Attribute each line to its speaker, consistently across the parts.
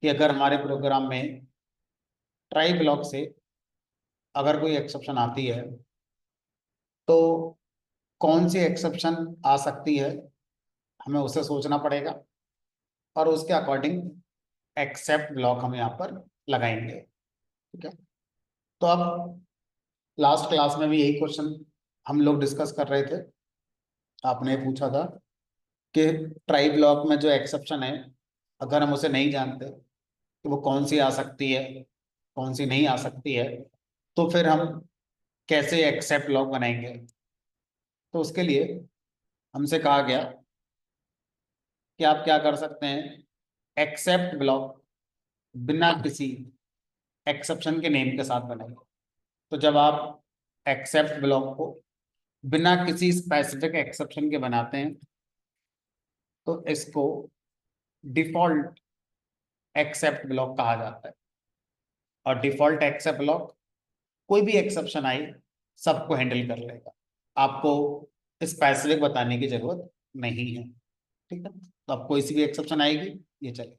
Speaker 1: कि अगर हमारे प्रोग्राम में ट्राई ब्लॉक से अगर कोई एक्सेप्शन आती है तो कौन सी एक्सेप्शन आ सकती है, हमें उसे सोचना पड़ेगा और उसके अकॉर्डिंग एक्सेप्ट ब्लॉक हम यहाँ पर लगाएंगे। ठीक है। तो अब लास्ट क्लास में भी यही क्वेश्चन हम लोग डिस्कस कर रहे थे। आपने पूछा था कि ट्राई ब्लॉक में जो एक्सेप्शन है, अगर हम उसे नहीं जानते कि वो कौन सी आ सकती है, कौन सी नहीं आ सकती है, तो फिर हम कैसे एक्सेप्ट ब्लॉक बनाएंगे। तो उसके लिए हमसे कहा गया कि आप क्या कर सकते हैं, एक्सेप्ट ब्लॉक बिना किसी एक्सेप्शन के नेम के साथ बनाइए। तो जब आप एक्सेप्ट ब्लॉक को बिना किसी स्पेसिफिक एक्सेप्शन के बनाते हैं तो इसको डिफॉल्ट एक्सेप्ट ब्लॉक कहा जाता है। और डिफॉल्ट एक्सेप्ट ब्लॉक कोई भी एक्सेप्शन आए सबको हैंडल कर लेगा, आपको स्पेसिफिक बताने की जरूरत नहीं है। ठीक है। तो अब कोई सी भी एक्सेप्शन आएगी ये चलेगा।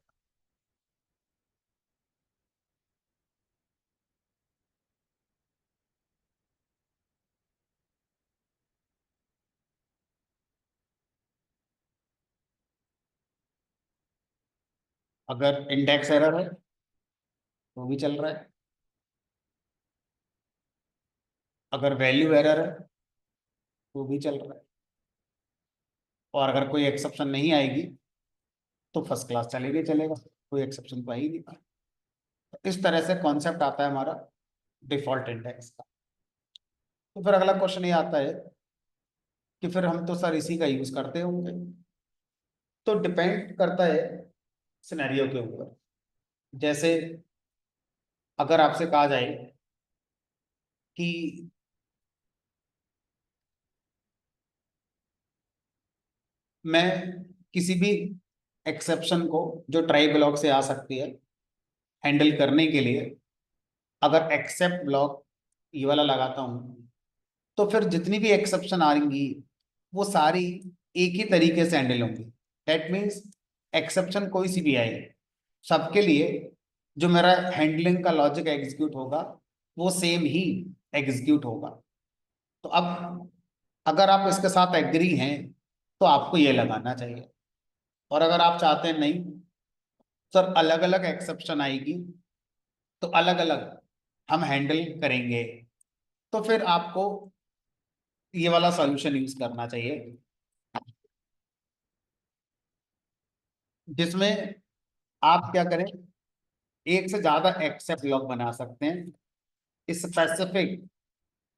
Speaker 1: अगर इंडेक्स एरर है तो भी चल रहा है, अगर वैल्यू एरर है तो भी चल रहा है, और अगर कोई एक्सेप्शन नहीं आएगी तो फर्स्ट क्लास चलेगा ही चलेगा, कोई एक्सेप्शन तो आ ही नहीं पाए। तो इस तरह से कॉन्सेप्ट आता है हमारा डिफॉल्ट इंडेक्स का। तो फिर अगला क्वेश्चन ये आता है कि फिर हम तो सर इसी का यूज करते होंगे। तो डिपेंड करता है सिनेरियो के ऊपर। जैसे अगर आपसे कहा जाए कि मैं किसी भी एक्सेप्शन को जो ट्राई ब्लॉक से आ सकती है हैंडल करने के लिए अगर एक्सेप्ट ब्लॉक ये वाला लगाता हूँ, तो फिर जितनी भी एक्सेप्शन आएंगी वो सारी एक ही तरीके से हैंडल होंगी। दैट मीन्स एक्सेप्शन कोई सी भी आए, सबके लिए जो मेरा हैंडलिंग का लॉजिक एग्जीक्यूट होगा वो सेम ही एग्जीक्यूट होगा। तो अब अगर आप इसके साथ एग्री हैं तो आपको ये लगाना चाहिए। और अगर आप चाहते हैं नहीं सर अलग अलग एक्सेप्शन आएगी तो अलग अलग हम हैंडल करेंगे, तो फिर आपको ये वाला सॉल्यूशन यूज करना चाहिए जिसमें आप क्या करें, एक से ज्यादा एक्सेप्ट ब्लॉक बना सकते हैं, स्पेसिफिक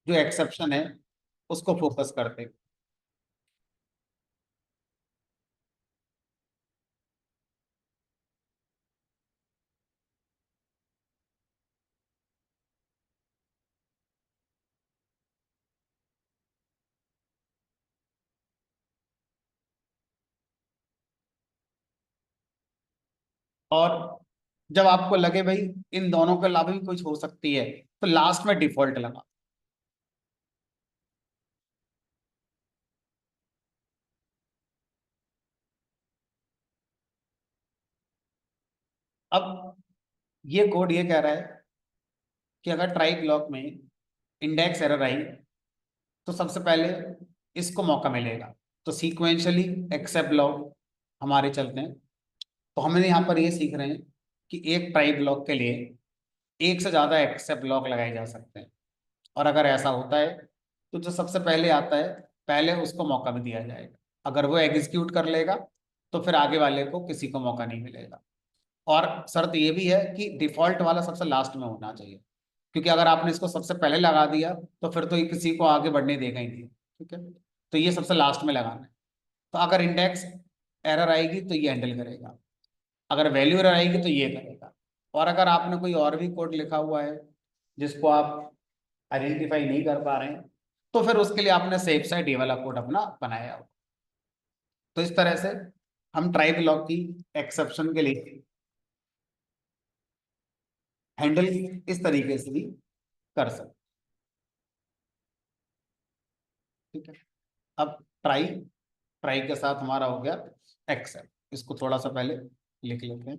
Speaker 1: जो एक्सेप्शन है उसको फोकस करते हैं। और जब आपको लगे भाई इन दोनों के अलावा भी कुछ हो सकती है तो लास्ट में डिफॉल्ट लगा। अब ये कोड ये कह रहा है कि अगर ट्राई ब्लॉक में इंडेक्स एरर आई तो सबसे पहले इसको मौका मिलेगा। तो सीक्वेंशियली एक्सेप्ट ब्लॉक हमारे चलते हैं। तो हम यहाँ पर ये सीख रहे हैं कि एक ट्राई ब्लॉक के लिए एक से ज्यादा एक्सेप्ट ब्लॉक लगाए जा सकते हैं। और अगर ऐसा होता है तो जो सबसे पहले आता है पहले उसको मौका भी दिया जाएगा। अगर वो एग्जीक्यूट कर लेगा तो फिर आगे वाले को किसी को मौका नहीं मिलेगा। और शर्त ये भी है कि डिफॉल्ट वाला सबसे लास्ट में होना चाहिए, क्योंकि अगर आपने इसको सबसे पहले लगा दिया तो फिर तो ये किसी को आगे बढ़ने देगा ही नहीं। ठीक है। तो ये सबसे लास्ट में लगाना है। तो अगर इंडेक्स एरर आएगी तो ये हैंडल करेगा, अगर वैल्यू एरर आएगी तो ये करेगा। और अगर आपने कोई और भी कोड लिखा हुआ है जिसको आप आइडेंटिफाई नहीं कर पा रहे हैं तो फिर उसके लिए आपने सेफ साइड ये वाला कोड अपना बनाया हो। तो इस तरह से हम ट्राई ब्लॉक की एक्सेप्शन के लिए हैंडल इस तरीके से भी कर सकते। ठीक है। अब ट्राई ट्राई के साथ हमारा हो गया एक्सेप्ट। इसको थोड़ा सा पहले लिख लेते हैं।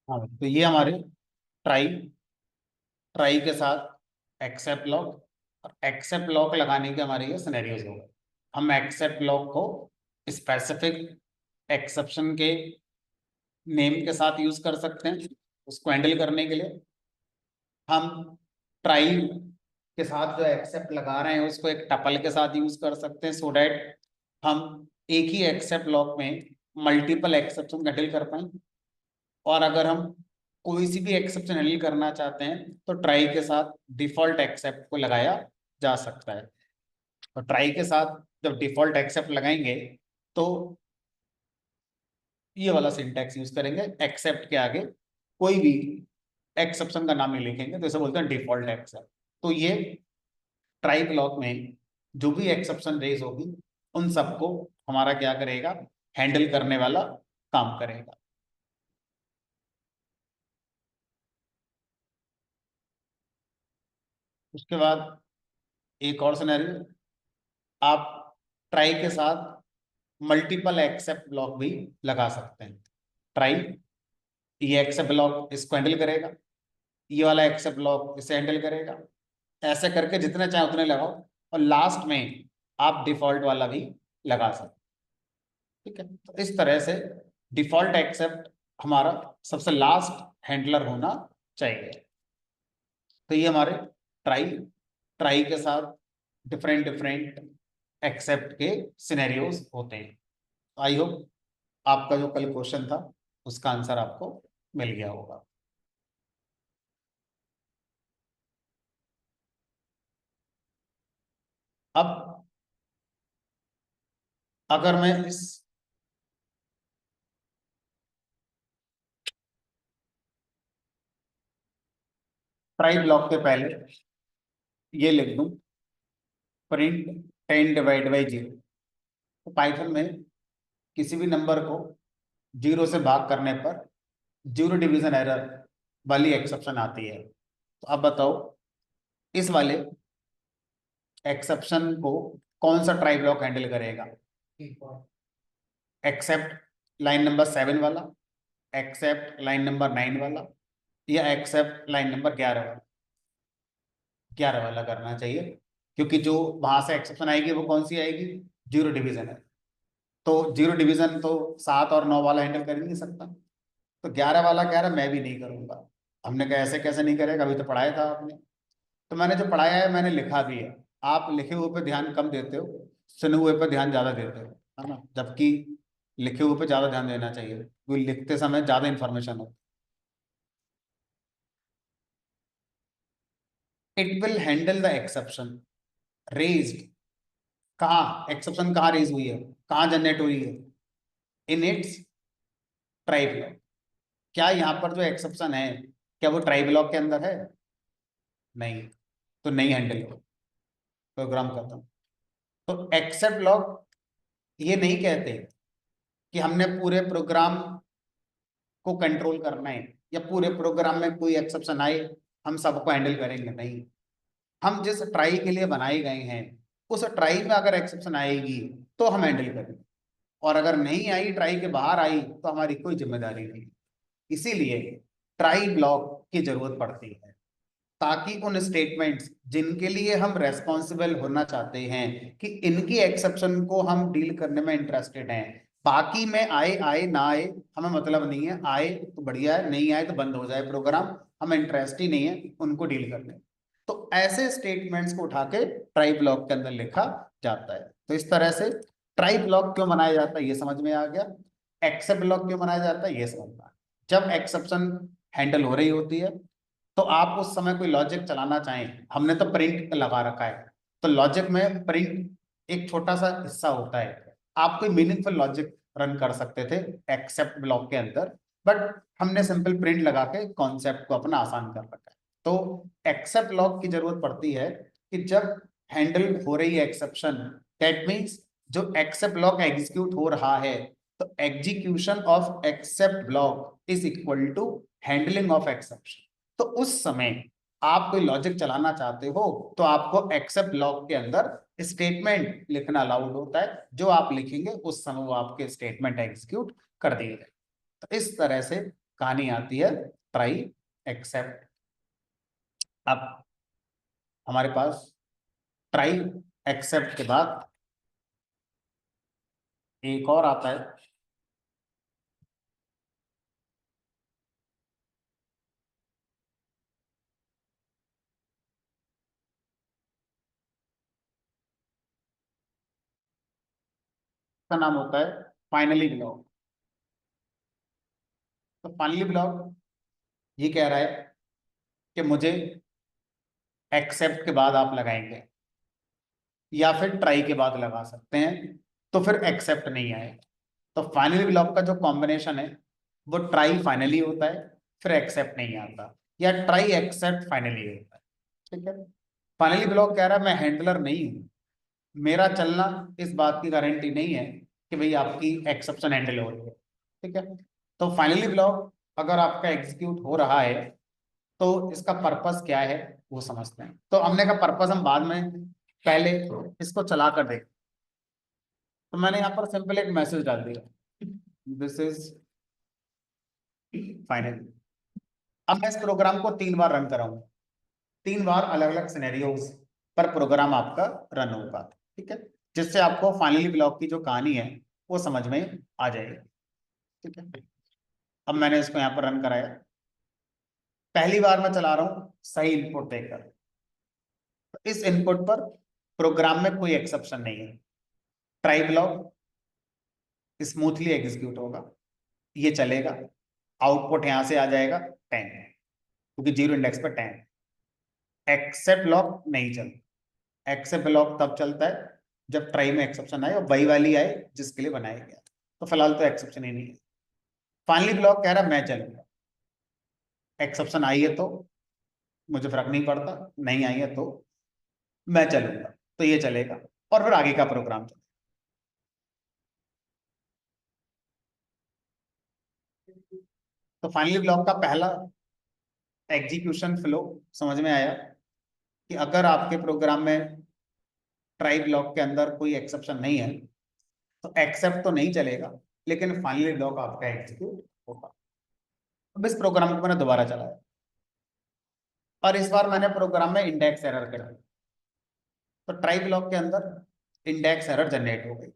Speaker 1: हाँ, तो ये हमारे ट्राई ट्राई के साथ एक्सेप्ट लॉक और एक्सेप्ट लॉक लगाने के हमारे ये सिनेरियोज हो गए। हम एक्सेप्ट लॉक को स्पेसिफिक एक्सेप्शन के नेम के साथ यूज कर सकते हैं उसको हैंडल करने के लिए। हम ट्राई के साथ जो एक्सेप्ट लगा रहे हैं उसको एक टपल के साथ यूज कर सकते हैं, सो डैट हम एक ही एक्सेप्ट लॉक में मल्टीपल एक्सेप्शन हैंडल कर पाए। और अगर हम कोई सी भी एक्सेप्शन हैंडल करना चाहते हैं तो ट्राई के साथ डिफॉल्ट एक्सेप्ट को लगाया जा सकता है। तो ट्राई के साथ जब डिफॉल्ट एक्सेप्ट लगाएंगे तो ये वाला सिंटैक्स यूज करेंगे, एक्सेप्ट के आगे कोई भी एक्सेप्शन का नाम नहीं लिखेंगे, तो इसे बोलते हैं डिफॉल्ट एक्सेप्ट। तो ये ट्राई ब्लॉक में जो भी एक्सेप्शन रेज होगी उन सबको हमारा क्या करेगा, हैंडल करने वाला काम करेगा। उसके बाद एक और सिनेरियो, आप ट्राई के साथ मल्टीपल एक्सेप्ट ब्लॉक भी लगा सकते हैं। ट्राई ये एक्सेप्ट ब्लॉक इसको हैंडल करेगा, ये वाला एक्सेप्ट ब्लॉक इसे हैंडल करेगा, ऐसे करके जितने चाहे उतने लगाओ और लास्ट में आप डिफॉल्ट वाला भी लगा सकते। ठीक है, तो इस तरह से डिफॉल्ट एक्सेप्ट हमारा सबसे लास्ट हैंडलर होना चाहिए। तो ये हमारे ट्राई ट्राई के साथ डिफरेंट डिफरेंट एक्सेप्ट के सिनेरियोज होते हैं। आई होप आपका जो कल क्वेश्चन था उसका आंसर आपको मिल गया होगा। अब अगर मैं इस ट्राई ब्लॉक के पहले ये लिख दूं, प्रिंट 10/0, तो पाइथन में किसी भी नंबर को जीरो से भाग करने पर जीरो डिवीजन एरर वाली एक्सेप्शन आती है। तो अब बताओ इस वाले एक्सेप्शन को कौन सा ट्राई ब्लॉक हैंडल करेगा? एक्सेप्ट लाइन नंबर 7 वाला, एक्सेप्ट लाइन नंबर 9 वाला, या एक्सेप्ट लाइन नंबर 11 वाला? 11 वाला करना चाहिए, क्योंकि जो वहां से एक्सेप्शन आएगी वो कौन सी आएगी? जीरो डिवीजन है। तो जीरो डिवीजन तो 7 और 9 वाला हैंडल कर ही नहीं सकता, तो 11 वाला कह रहा मैं भी नहीं करूंगा। हमने कहा ऐसे कैसे नहीं करेगा, अभी तो पढ़ाया था आपने। तो मैंने जो पढ़ाया है मैंने लिखा भी है। आप लिखे हुए पे ध्यान कम देते हो, सुने हुए पे ध्यान ज्यादा देते हो, है ना? जबकि लिखे हुए पे ज्यादा ध्यान देना चाहिए, क्योंकि लिखते समय ज्यादा इंफॉर्मेशन हो। It will handle the exception raised, कहाँ एक्सेप्शन कहाँ रेज हुई है, कहाँ जनरेट हुई है? In its try block. क्या यहाँ पर जो एक्सेप्शन है क्या वो ट्राई ब्लॉक के अंदर है? नहीं, तो नहीं हैंडल हो, प्रोग्राम खत्म। तो एक्सेप्ट ब्लॉक ये नहीं कहते कि हमने पूरे प्रोग्राम को कंट्रोल करना है या पूरे प्रोग्राम में कोई एक्सेप्शन आए हम सबको हैंडल करेंगे, नहीं। हम जिस ट्राई के लिए बनाए गए हैं उस ट्राई में अगर एक्सेप्शन आएगी तो हम हैंडल करेंगे, और अगर नहीं आई, ट्राई के बाहर आई, तो हमारी कोई जिम्मेदारी नहीं। इसीलिए ट्राई ब्लॉक की जरूरत पड़ती है, ताकि उन स्टेटमेंट्स जिनके लिए हम रेस्पॉन्सिबल होना चाहते हैं कि इनकी एक्सेप्शन को हम डील करने में इंटरेस्टेड हैं, बाकी में आए आए ना आए हमें मतलब नहीं है, आए तो बढ़िया है, नहीं आए तो बंद हो जाए प्रोग्राम, हमें इंटरेस्ट ही नहीं है उनको डील करने। तो ऐसे स्टेटमेंट्स को उठा के ट्राई ब्लॉक के अंदर लिखा जाता है। तो इस तरह से ट्राई ब्लॉक क्यों बनाया जाता है ये समझ में आ गया, एक्सेप्ट ब्लॉक क्यों बनाया जाता है ये समझ में आ गया। जब एक्सेप्शन हैंडल हो रही होती है तो आप उस समय कोई लॉजिक चलाना चाहें, हमने तो प्रिंट लगा रखा है, तो लॉजिक में प्रिंट एक छोटा सा हिस्सा होता है, आप कोई मीनिंगफुल लॉजिक रन कर सकते थे एक्सेप्ट ब्लॉक के अंदर, बट हमने सिंपल प्रिंट लगा के कॉन्सेप्ट को अपना आसान कर रखा है। तो एक्सेप्ट ब्लॉक की जरूरत पड़ती है कि जब हैंडल हो रही है एक्सेप्शन, दैट मीन्स जो एक्सेप्ट ब्लॉक एग्जीक्यूट हो रहा है, तो execution of except block is equal to handling of exception. तो उस समय आप कोई लॉजिक चलाना चाहते हो तो आपको एक्सेप्ट ब्लॉक के अंदर स्टेटमेंट लिखना अलाउड होता है, जो आप लिखेंगे उस समय वो आपके स्टेटमेंट एग्जीक्यूट कर दिए जाए। तो इस तरह से कहानी आती है ट्राई एक्सेप्ट। अब हमारे पास ट्राई एक्सेप्ट के बाद एक और आता है, का नाम होता है फाइनली ब्लॉक। तो फाइनली ब्लॉक ये कह रहा है कि मुझे एक्सेप्ट के बाद आप लगाएंगे या फिर ट्राई के बाद लगा सकते हैं, तो फिर एक्सेप्ट नहीं आएगा। तो फाइनली ब्लॉक का जो कॉम्बिनेशन है वो ट्राई फाइनली होता है, फिर एक्सेप्ट नहीं आता, या ट्राई एक्सेप्ट फाइनली होता है। ठीक है। फाइनली ब्लॉक कह रहा है मैं हैंडलर नहीं हूं, मेरा चलना इस बात की गारंटी नहीं है कि भाई आपकी एक्सेप्शन हैंडल हो रही है। ठीक है। तो फाइनली ब्लॉक अगर आपका एग्जीक्यूट हो रहा है तो इसका पर्पस क्या है वो समझते हैं। तो हमने का पर्पस हम बाद में, पहले इसको चला कर देख। तो मैंने यहाँ पर सिंपल एक मैसेज डाल दिया, दिस इज फाइनल। अब मैं इस प्रोग्राम को 3 बार रन कराऊंगा, 3 बार अलग अलग सिनेरियोज पर प्रोग्राम आपका रन होगा। ठीक है। जिससे आपको फाइनली ब्लॉक की जो कहानी है वो समझ में आ जाएगी। ठीक है। अब मैंने इसको यहाँ पर रन कराया, पहली बार मैं चला रहा हूँ सही इनपुट देकर। इस इनपुट पर प्रोग्राम में कोई एक्सेप्शन नहीं है, ट्राई ब्लॉक स्मूथली एग्जीक्यूट होगा, ये चलेगा, आउटपुट यहां से आ जाएगा 10, क्योंकि 0 इंडेक्स पर 10। एक्सेप्ट ब्लॉक नहीं चलता, एक्सेप्ट ब्लॉक तब चलता है जब ट्राई में एक्सेप्शन आए और वही वाली आए जिसके लिए बनाया गया। तो फिलहाल तो एक्सेप्शन ही नहीं है। फाइनली ब्लॉक कह रहा है मैं चलूंगा, एक्सेप्शन आई है तो मुझे फर्क नहीं पड़ता, नहीं आई है तो मैं चलूंगा, तो ये चलेगा और फिर आगे का प्रोग्राम चलेगा। तो फाइनली ब्लॉक का पहला एग्जीक्यूशन फ्लो समझ में आया कि अगर आपके प्रोग्राम में ट्राई ब्लॉक के अंदर कोई एक्सेप्शन नहीं है तो एक्सेप्ट तो नहीं चलेगा, लेकिन फाइनली ब्लॉक आपका एग्जीक्यूट होगा। अब इस प्रोग्राम को मैंने दोबारा चलाया और इस बार मैंने प्रोग्राम में इंडेक्स एरर कर दी। तो ट्राई ब्लॉक के अंदर इंडेक्स एरर जनरेट हो गई,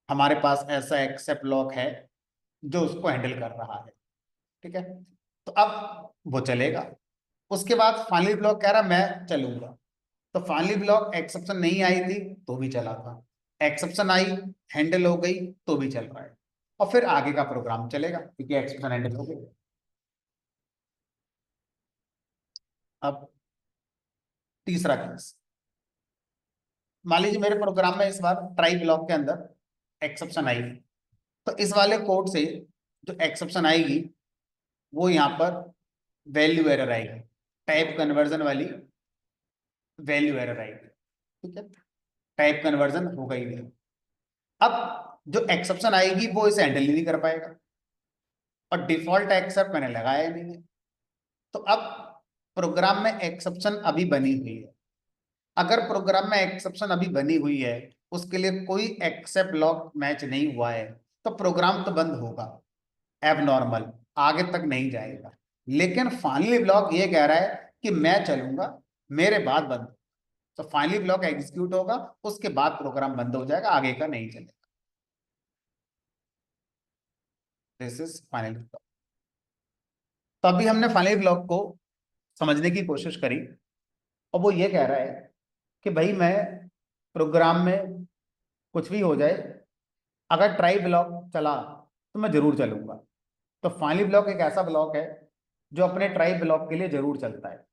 Speaker 1: हमारे पास ऐसा एक्सेप्ट ब्लॉक है जो उसको हैंडल कर रहा है। ठीक है। तो अब वो चलेगा। उसके बाद फाइनली ब्लॉक कह रहा मैं चलूंगा, तो फाइनली ब्लॉक एक्सेप्शन नहीं आई थी तो भी चला था, एक्सेप्शन आई हैंडल हो गई तो भी चल रहा है, और फिर आगे का प्रोग्राम चलेगा क्योंकि एक्सेप्शन हैंडल हो गई। अब तीसरा केस, मान लीजिए मेरे प्रोग्राम में इस बार ट्राई ब्लॉक के अंदर एक्सेप्शन आई, तो इस वाले कोड से जो एक्सेप्शन आएगी वो यहाँ पर वैल्यू एरर आएगी, टाइप कन्वर्जन वाली वैल्यू एरर आएगी। ठीक है। टाइप कन्वर्जन हो गई नहीं। अब जो एक्सेप्शन आएगी वो इसे हैंडल ही नहीं कर पाएगा, और डिफॉल्ट एक्सेप्ट मैंने लगाया नहीं है। तो अब प्रोग्राम में एक्सेप्शन अभी बनी हुई है, अगर प्रोग्राम में एक्सेप्शन अभी बनी हुई है, उसके लिए कोई एक्सेप्ट ब्लॉक मैच नहीं हुआ है, तो प्रोग्राम तो बंद होगा, एबनॉर्मल आगे तक नहीं जाएगा। लेकिन फाइनली ब्लॉक ये कह रहा है कि मैं चलूंगा, मेरे बाद बंद। तो फाइनली ब्लॉक एग्जीक्यूट होगा, उसके बाद प्रोग्राम बंद हो जाएगा, आगे का नहीं चलेगा। This is finally block. तो अभी हमने फाइनली ब्लॉक को समझने की कोशिश करी, और वो ये कह रहा है कि भाई मैं प्रोग्राम में कुछ भी हो जाए, अगर ट्राई ब्लॉक चला तो मैं जरूर चलूंगा। तो फाइनली ब्लॉक एक ऐसा ब्लॉक है जो अपने ट्राई ब्लॉक के लिए जरूर चलता है,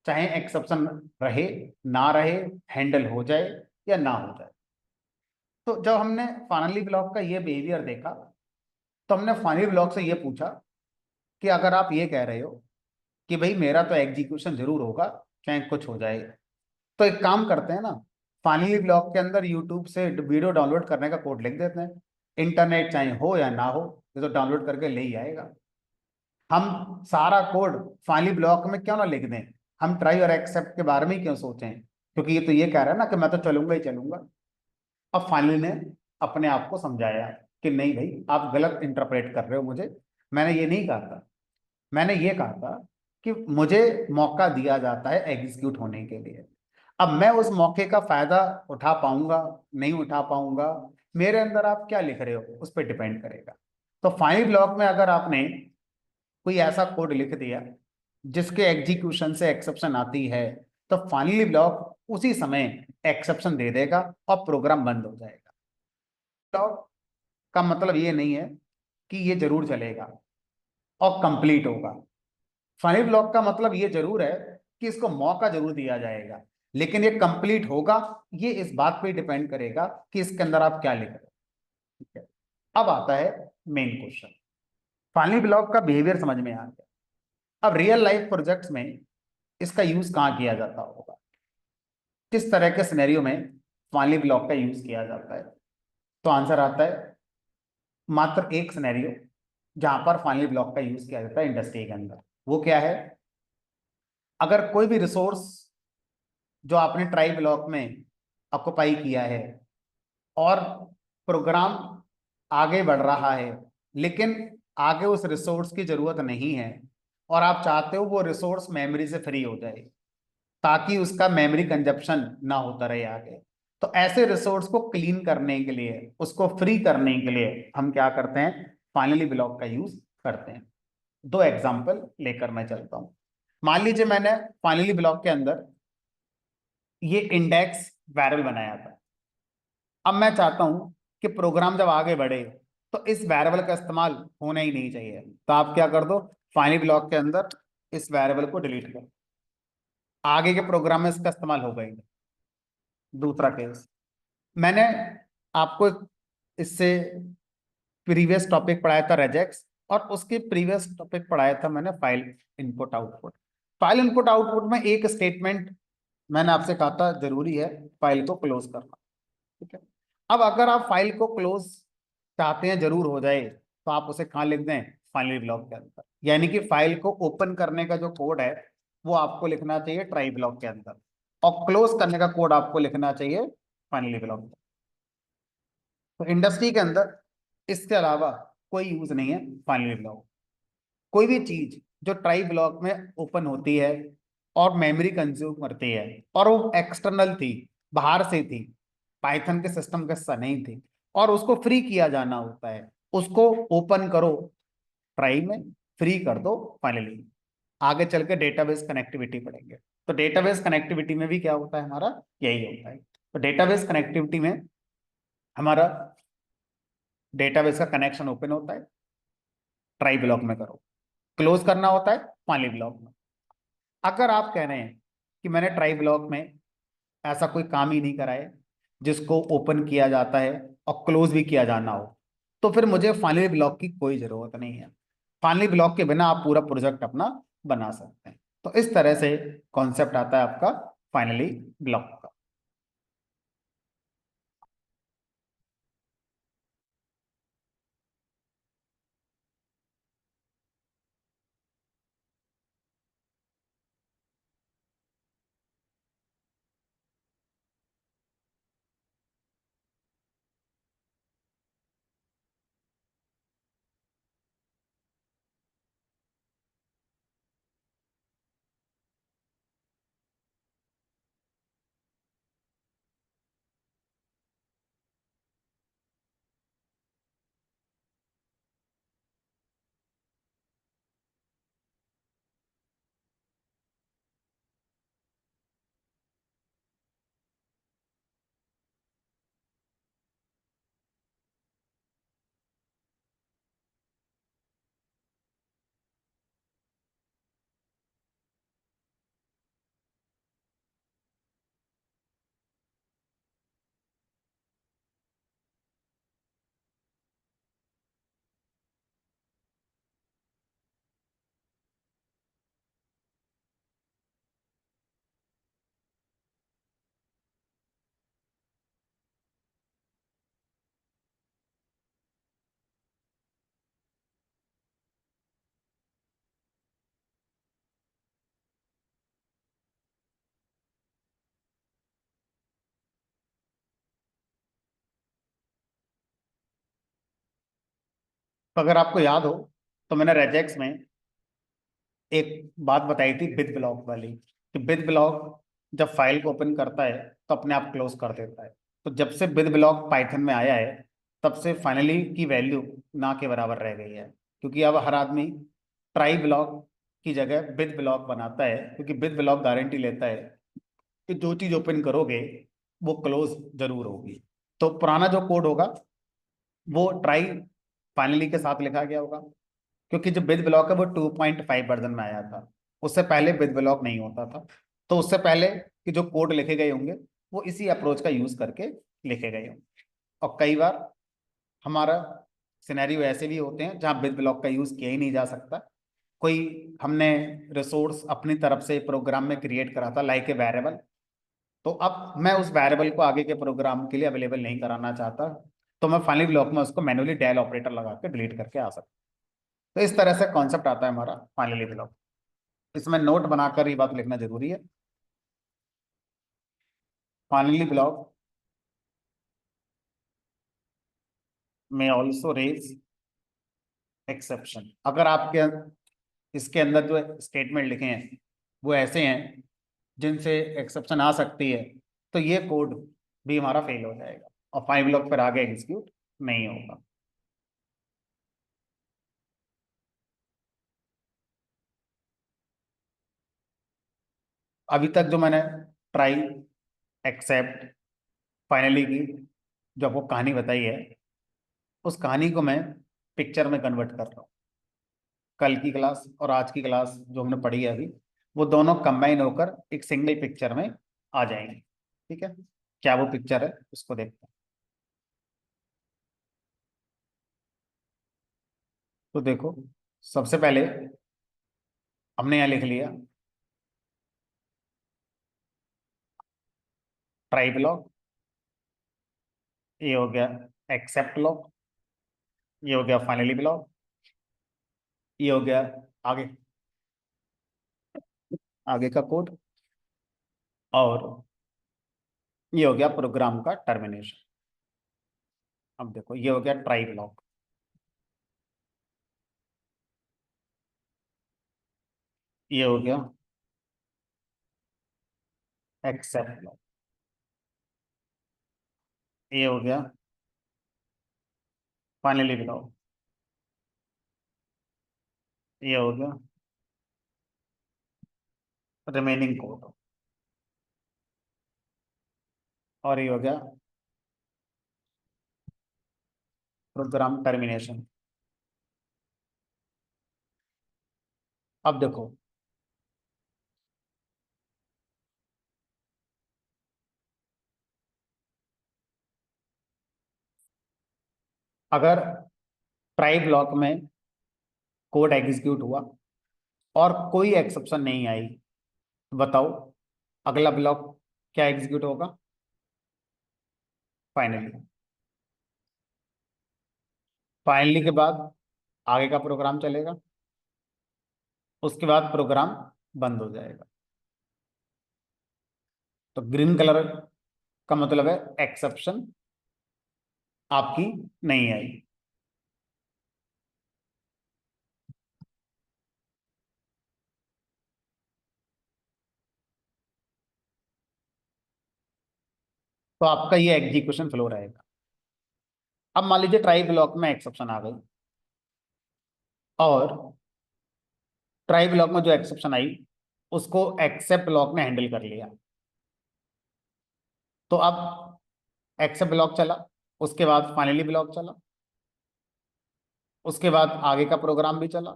Speaker 1: चाहे एक्सेप्शन रहे ना रहे, हैंडल हो जाए या ना हो जाए। तो जब हमने फाइनली ब्लॉक का ये बिहेवियर देखा, तो हमने फाइनली ब्लॉक से ये पूछा कि अगर आप ये कह रहे हो कि भाई मेरा तो एग्जीक्यूशन जरूर होगा चाहे कुछ हो जाए, तो एक काम करते हैं ना, फाइनली ब्लॉक के अंदर यूट्यूब से वीडियो डाउनलोड करने का कोड लिख देते हैं, इंटरनेट चाहे हो या ना हो, ये तो डाउनलोड करके ले ही आएगा। हम सारा कोड फाइनली ब्लॉक में क्यों ना लिख दें, हम ट्राई और एक्सेप्ट के बारे में ही क्यों सोचें, क्योंकि ये तो ये कह रहा है ना कि मैं तो चलूंगा ही चलूंगा। अब फाइनली ने अपने आप को समझाया कि नहीं भाई आप गलत इंटरप्रेट कर रहे हो मुझे, मैंने ये नहीं कहा था। मैंने ये कहा था कि मुझे मौका दिया जाता है एग्जीक्यूट होने के लिए। अब मैं उस मौके का फायदा उठा पाऊंगा, नहीं उठा पाऊंगा, मेरे अंदर आप क्या लिख रहे हो उस पर डिपेंड करेगा। तो फाइनल ब्लॉक में अगर आपने कोई ऐसा कोड लिख दिया जिसके एग्जीक्यूशन से एक्सेप्शन आती है, तो फाइनली ब्लॉक उसी समय एक्सेप्शन दे देगा और प्रोग्राम बंद हो जाएगा। ब्लॉक का मतलब ये नहीं है कि ये जरूर चलेगा और कंप्लीट होगा। फाइनल ब्लॉक का मतलब ये जरूर है कि इसको मौका जरूर दिया जाएगा, लेकिन ये कंप्लीट होगा, ये इस बात पे डिपेंड करेगा कि इसके अंदर आप क्या लिख रहे हो। ठीक है। अब आता है मेन क्वेश्चन। फाइनल ब्लॉक का बिहेवियर समझ में आ गया। अब रियल लाइफ प्रोजेक्ट्स में इसका यूज कहाँ किया जाता होगा, किस तरह के सिनेरियो में फाइनल ब्लॉक का यूज किया जाता है। तो आंसर आता है मात्र एक सिनेरियो जहां पर फाइनल ब्लॉक का यूज किया जाता है इंडस्ट्री के अंदर। वो क्या है? अगर कोई भी रिसोर्स जो आपने ट्राई ब्लॉक में ऑक्युपाई किया है और प्रोग्राम आगे बढ़ रहा है, लेकिन आगे उस रिसोर्स की जरूरत नहीं है और आप चाहते हो वो रिसोर्स मेमोरी से फ्री हो जाए ताकि उसका मेमोरी कंजप्शन ना होता रहे आगे, तो ऐसे रिसोर्स को क्लीन करने के लिए, उसको फ्री करने के लिए हम क्या करते हैं? फाइनली ब्लॉक का यूज करते हैं। दो एग्जांपल लेकर मैं चलता हूं। मान लीजिए मैंने फाइनली ब्लॉक के अंदर ये इंडेक्स वेरिएबल बनाया था। अब मैं चाहता हूं कि प्रोग्राम जब आगे बढ़े तो इस वेरिएबल का इस्तेमाल होना ही नहीं चाहिए। तो आप क्या कर दो? फाइनल ब्लॉक के अंदर इस वेरिएबल को डिलीट कर, आगे के प्रोग्राम में इसका इस्तेमाल होगा ही नहीं। दूसरा केस, मैंने आपको इससे प्रीवियस टॉपिक पढ़ाया था रेजेक्स, और उसके प्रीवियस टॉपिक पढ़ाया था मैंने file input output. File input output में एक स्टेटमेंट मैंने आपसे कहा था जरूरी है फाइल को क्लोज करना। ठीक है। अब अगर आप फाइल को क्लोज चाहते हैं जरूर हो जाए, तो आप उसे कहाँ लिख दें? फाइनली ब्लॉक के अंदर। यानी कि फाइल को ओपन करने का जो कोड है वो आपको लिखना चाहिए ट्राई ब्लॉक के अंदर, और क्लोज करने का कोड आपको लिखना चाहिए फाइनली ब्लॉक में। तो इंडस्ट्री के अंदर इसके अलावा कोई यूज नहीं है फाइनली ब्लॉक। कोई भी चीज जो ट्राई ब्लॉक में ओपन होती है और मेमोरी कंज्यूम करती है और वो एक्सटर्नल थी, बाहर से थी, पाइथन के सिस्टम का हिस्सा नहीं थी, और उसको फ्री किया जाना होता है, उसको ओपन करो ट्राई में, फ्री कर दो फाइनली। आगे चल के डेटाबेस कनेक्टिविटी पढ़ेंगे, तो डेटाबेस कनेक्टिविटी में भी क्या होता है हमारा? यही होता है। तो डेटाबेस कनेक्टिविटी में हमारा डेटाबेस का कनेक्शन ओपन होता है, ट्राई ब्लॉक में करो, क्लोज करना होता है फाइनली ब्लॉक में। अगर आप कह रहे हैं कि मैंने ट्राई ब्लॉक में ऐसा कोई काम ही नहीं करा है जिसको ओपन किया जाता है और क्लोज भी किया जाना हो, तो फिर मुझे फाइनली ब्लॉक की कोई जरूरत नहीं है। फाइनली ब्लॉक के बिना आप पूरा प्रोजेक्ट अपना बना सकते हैं। तो इस तरह से कॉन्सेप्ट आता है आपका फाइनली ब्लॉक का। तो अगर आपको याद हो तो मैंने रेजेक्स में एक बात बताई थी विद ब्लॉक वाली, कि विद ब्लॉक जब फाइल को ओपन करता है तो अपने आप क्लोज कर देता है। तो जब से विद ब्लॉक पाइथन में आया है तब से फाइनली की वैल्यू ना के बराबर रह गई है, क्योंकि अब हर आदमी ट्राई ब्लॉक की जगह विद ब्लॉक बनाता है, क्योंकि विद ब्लॉक गारंटी लेता है कि जो चीज ओपन करोगे वो क्लोज जरूर होगी। तो पुराना जो कोड होगा वो ट्राई फाइनली के साथ लिखा गया होगा, क्योंकि जो बिग ब्लॉक है वो 2.5 वर्जन में आया था, उससे पहले बिग ब्लॉक नहीं होता था। तो उससे पहले कि जो कोड लिखे गए होंगे वो इसी अप्रोच का यूज करके लिखे गए होंगे। और कई बार हमारा सिनेरियो ऐसे भी होते हैं जहाँ बिग ब्लॉक का यूज किया ही नहीं जा सकता। कोई हमने रिसोर्स अपनी तरफ से प्रोग्राम में क्रिएट करा था, लाइक ए वेरिएबल, तो अब मैं उस वेरिएबल को आगे के प्रोग्राम के लिए अवेलेबल नहीं कराना चाहता, तो मैं फाइनली ब्लॉक में उसको मैनुअली डेल ऑपरेटर लगा के डिलीट करके आ सकता। तो इस तरह से कॉन्सेप्ट आता है हमारा फाइनली ब्लॉक। इसमें नोट बनाकर ये बात लिखना जरूरी है। फाइनली ब्लॉक में ऑल्सो रेज एक्सेप्शन। अगर आपके इसके अंदर जो स्टेटमेंट लिखे हैं वो ऐसे हैं जिनसे एक्सेप्शन आ सकती है, तो ये कोड भी हमारा फेल हो जाएगा और फाइनली ब्लॉक पर आगे एग्जीक्यूट नहीं होगा। अभी तक जो मैंने ट्राई, एक्सेप्ट, फाइनली की जो आपको कहानी बताई है, उस कहानी को मैं पिक्चर में कन्वर्ट कर रहा हूँ। कल की क्लास और आज की क्लास जो हमने पढ़ी है अभी, वो दोनों कंबाइन होकर एक सिंगल पिक्चर में आ जाएंगे। ठीक है, क्या वो पिक्चर है उसको देखते हैं। तो देखो, सबसे पहले हमने यहाँ लिख लिया ट्राई ब्लॉक, ये हो गया एक्सेप्ट ब्लॉक, ये हो गया फाइनली ब्लॉक, ये हो गया आगे आगे का कोड, और ये हो गया प्रोग्राम का टर्मिनेशन। अब देखो ये हो गया ट्राई ब्लॉक, ये हो गया एक्सेप्ट ब्लॉक, ये हो गया फाइनली ब्लॉक, ये हो गया रिमेनिंग कोड, और ये हो गया प्रोग्राम टर्मिनेशन। अब देखो, अगर ट्राई ब्लॉक में कोड एग्जीक्यूट हुआ और कोई एक्सेप्शन नहीं आई, तो बताओ अगला ब्लॉक क्या एग्जीक्यूट होगा? फाइनली। फाइनली के बाद आगे का प्रोग्राम चलेगा, उसके बाद प्रोग्राम बंद हो जाएगा। तो ग्रीन कलर का मतलब है एक्सेप्शन आपकी नहीं आई। तो आपका ये एग्जीक्यूशन फ्लो रहेगा। अब मान लीजिए ट्राई ब्लॉक में एक्सेप्शन आ गई, और ट्राई ब्लॉक में जो एक्सेप्शन आई उसको एक्सेप्ट ब्लॉक ने हैंडल कर लिया। तो अब एक्सेप्ट ब्लॉक चला, उसके बाद फाइनली ब्लॉक चला, उसके बाद आगे का प्रोग्राम भी चला,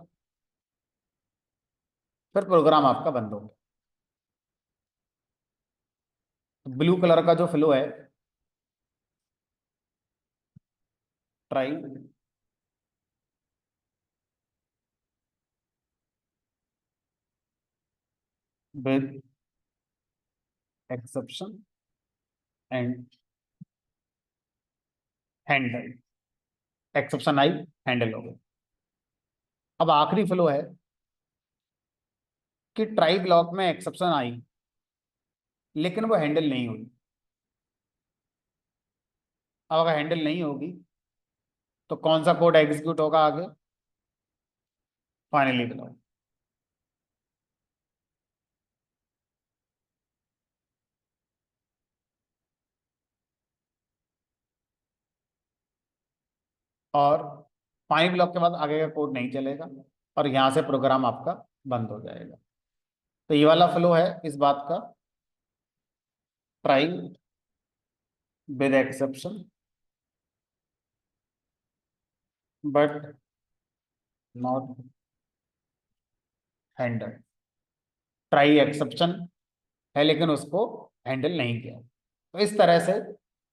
Speaker 1: फिर प्रोग्राम आपका बंद हो गया। ब्लू कलर का जो फ्लो है, try with exception and handle, exception I, handle हो गया। अब आखिरी फ्लो है कि ट्राई ब्लॉक में एक्सेप्शन आई लेकिन वो हैंडल नहीं हुई। अब अगर हैंडल नहीं होगी तो कौन सा कोड एग्जीक्यूट होगा आगे? Finally belong. और फाइनली ब्लॉक के बाद आगे का कोड नहीं चलेगा और यहाँ से प्रोग्राम आपका बंद हो जाएगा। तो ये वाला फ्लो है इस बात का, try with exception but not handle. Try exception है लेकिन उसको हैंडल नहीं किया। तो इस तरह से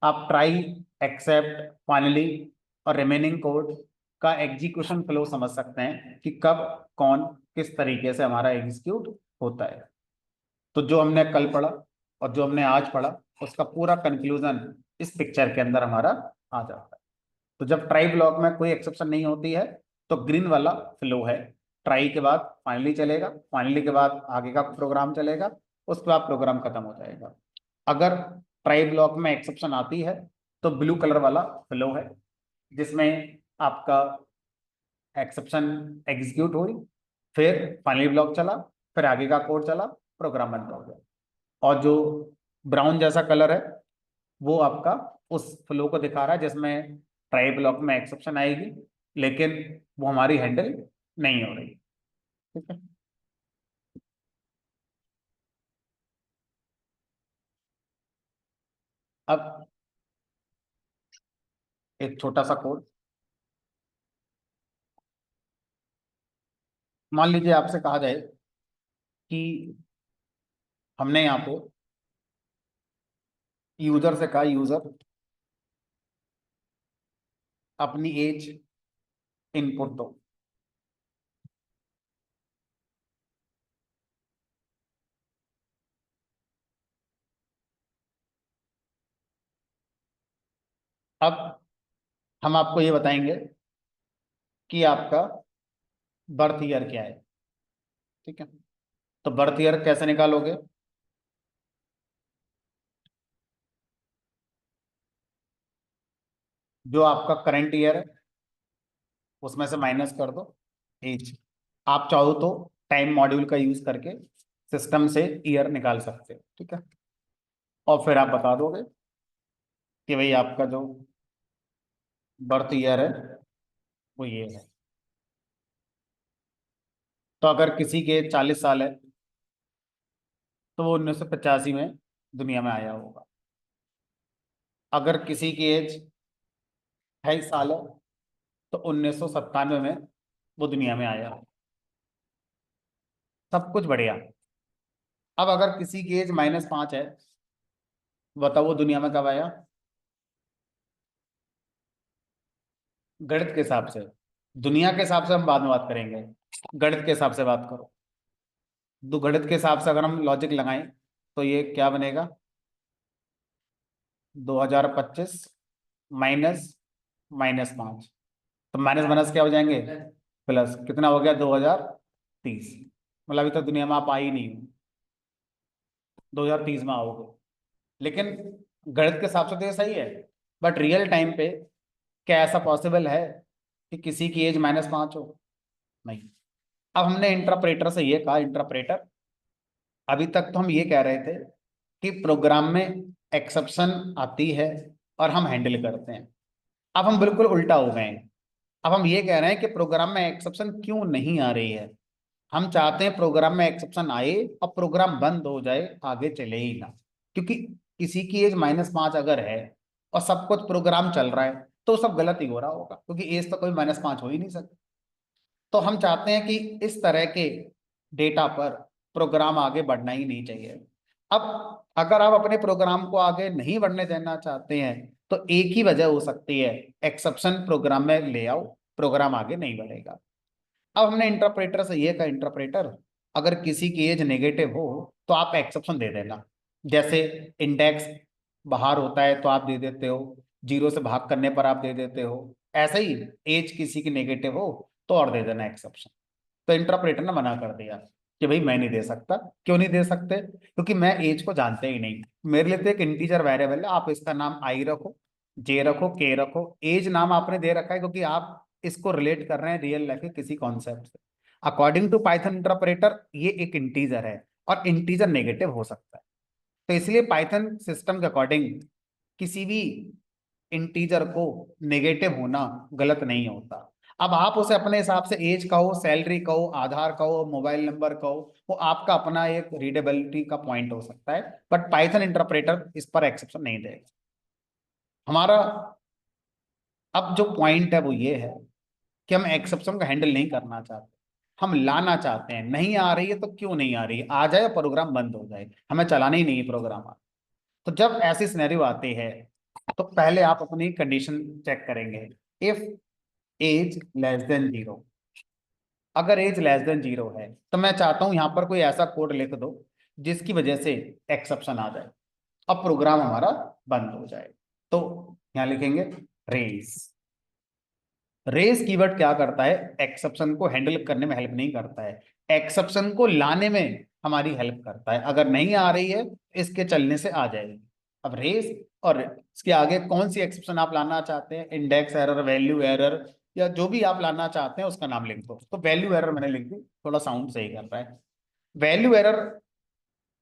Speaker 1: आप ट्राई, एक्सेप्ट, फाइनली और रिमेनिंग कोड का एग्जीक्यूशन फ्लो समझ सकते हैं कि कब कौन किस तरीके से हमारा एग्जीक्यूट होता है। तो जो हमने कल पढ़ा और जो हमने आज पढ़ा उसका पूरा कंक्लूजन इस पिक्चर के अंदर हमारा आ जाता है। तो जब ट्राई ब्लॉक में कोई एक्सेप्शन नहीं होती है तो ग्रीन वाला फ्लो है, ट्राई के बाद फाइनली चलेगा, फाइनली के बाद आगे का प्रोग्राम चलेगा, उसके बाद प्रोग्राम खत्म हो जाएगा। अगर ट्राई ब्लॉक में एक्सेप्शन आती है तो ब्लू कलर वाला फ्लो है जिसमें आपका एक्सेप्शन एग्जीक्यूट हुई, फिर फाइनली ब्लॉक चला, फिर आगे का कोड चला, प्रोग्राम बंद हो गया। और जो ब्राउन जैसा कलर है वो आपका उस फ्लो को दिखा रहा है जिसमें ट्राई ब्लॉक में एक्सेप्शन आएगी लेकिन वो हमारी हैंडल नहीं हो रही। ठीक है। अब एक छोटा सा कोड, मान लीजिए आपसे कहा जाए कि हमने यहाँ पे यूजर से कहा, यूजर अपनी एज इनपुट दो। अब हम आपको ये बताएंगे कि आपका बर्थ ईयर क्या है। ठीक है। तो बर्थ ईयर कैसे निकालोगे? जो आपका करंट ईयर है उसमें से माइनस कर दो एज। आप चाहो तो टाइम मॉड्यूल का यूज करके सिस्टम से ईयर निकाल सकते हो। ठीक है। और फिर आप बता दोगे कि भाई आपका जो बर्थ ईयर है वो ये है। तो अगर किसी के 40 साल है तो वो 1985 में दुनिया में आया होगा। अगर किसी की एज 28 साल है तो 1997 में वो दुनिया में आया। सब कुछ बढ़िया। अब अगर किसी की एज -5 है, बताओ वो दुनिया में कब आया? गणित के हिसाब से। दुनिया के हिसाब से हम बाद में बात करेंगे, गणित के हिसाब से बात करो। तो गणित के हिसाब से अगर हम लॉजिक लगाएं तो ये क्या बनेगा? 2025 माइनस -5। तो माइनस माइनस क्या हो जाएंगे? प्लस। कितना हो गया? 2030। मतलब अभी तक दुनिया में आप आई नहीं हो, 2030 में आओगे। लेकिन गणित के हिसाब से तो ये सही है, बट रियल टाइम पे क्या ऐसा पॉसिबल है कि किसी की एज -5 हो? नहीं। अब हमने इंटरप्रेटर से ये कहा, इंटरप्रेटर अभी तक तो हम ये कह रहे थे कि प्रोग्राम में एक्सेप्शन आती है और हम हैंडल करते हैं। अब हम बिल्कुल उल्टा हो गए हैं। अब हम ये कह रहे हैं कि प्रोग्राम में एक्सेप्शन क्यों नहीं आ रही है। हम चाहते हैं प्रोग्राम में एक्सेप्शन आए और प्रोग्राम बंद हो जाए, आगे चले ही ना। क्योंकि किसी की एज -5 अगर है और सब कुछ प्रोग्राम चल रहा है तो सब गलत ही हो रहा होगा, क्योंकि एज तो कोई -5 हो ही नहीं सकती। तो हम चाहते हैं कि इस तरह के डेटा पर प्रोग्राम आगे बढ़ना ही नहीं चाहिए। अब अगर आप अपने प्रोग्राम को आगे नहीं बढ़ने देना चाहते हैं तो एक ही वजह हो सकती है, एक्सेप्शन प्रोग्राम में ले आओ, प्रोग्राम आगे नहीं बढ़ेगा। अब हमने इंटरप्रेटर से ये कहा, इंटरप्रेटर अगर किसी की एज नेगेटिव हो तो आप एक्सेप्शन दे देना। जैसे इंडेक्स बाहर होता है तो आप दे देते हो, जीरो से भाग करने पर आप दे देते हो, ऐसे ही एज किसी की नेगेटिव हो तो और दे देना एक्सेप्शन। तो इंटरप्रेटर ने मना कर दिया कि भाई मैं नहीं दे सकता। क्यों नहीं दे सकते? क्योंकि मैं एज को जानते ही नहीं। मेरे लिए तो एक इंटीजर वेरिएबल है, आप इसका नाम आई रखो, जे रखो, के रखो। एज नाम आपने दे रखा है क्योंकि आप इसको रिलेट कर रहे हैं रियल लाइफ के किसी कॉन्सेप्ट से। अकॉर्डिंग टू पाइथन इंटरप्रेटर ये एक इंटीजर है, और इंटीजर नेगेटिव हो सकता है। तो इसलिए पाइथन सिस्टम के अकॉर्डिंग किसी भी इंटीजर को नेगेटिव होना गलत नहीं होता। अब आप उसे अपने हिसाब से एज कहो, सैलरी कहो, आधार कहो, मोबाइल नंबर कहो, वो आपका अपना एक रीडेबिलिटी का पॉइंट हो सकता है, बट पाइथन इंटरप्रेटर इस पर एक्सेप्शन नहीं देगा। हमारा अब जो पॉइंट है वो ये है कि हम एक्सेप्शन का हैंडल नहीं करना चाहते, हम लाना चाहते हैं। नहीं आ रही है तो क्यों नहीं आ रही है, आ जाए प्रोग्राम बंद हो जाए, हमें चलाना ही नहीं है प्रोग्राम। तो जब ऐसी सिनेरियो आती है तो पहले आप अपनी कंडीशन चेक करेंगे। इफ एज लेस देन 0, अगर एज लेस देन 0 है तो मैं चाहता हूं यहां पर कोई ऐसा कोड लिख दो जिसकी वजह से एक्सेप्शन आ जाए, अब प्रोग्राम हमारा बंद हो जाए। तो यहां लिखेंगे रेज। रेज कीवर्ड क्या करता है, एक्सेप्शन को हैंडल करने में हेल्प नहीं करता है, एक्सेप्शन को लाने में हमारी हेल्प करता है। अगर नहीं आ रही है इसके चलने से आ जाएगी। अब रेज और इसके आगे कौन सी एक्सेप्शन आप लाना चाहते हैं, इंडेक्स एरर, वैल्यू एरर, या जो भी आप लाना चाहते हैं उसका नाम लिख दो। तो वैल्यू एरर मैंने लिख दी, थोड़ा साउंड सही कर रहा है। वैल्यू एरर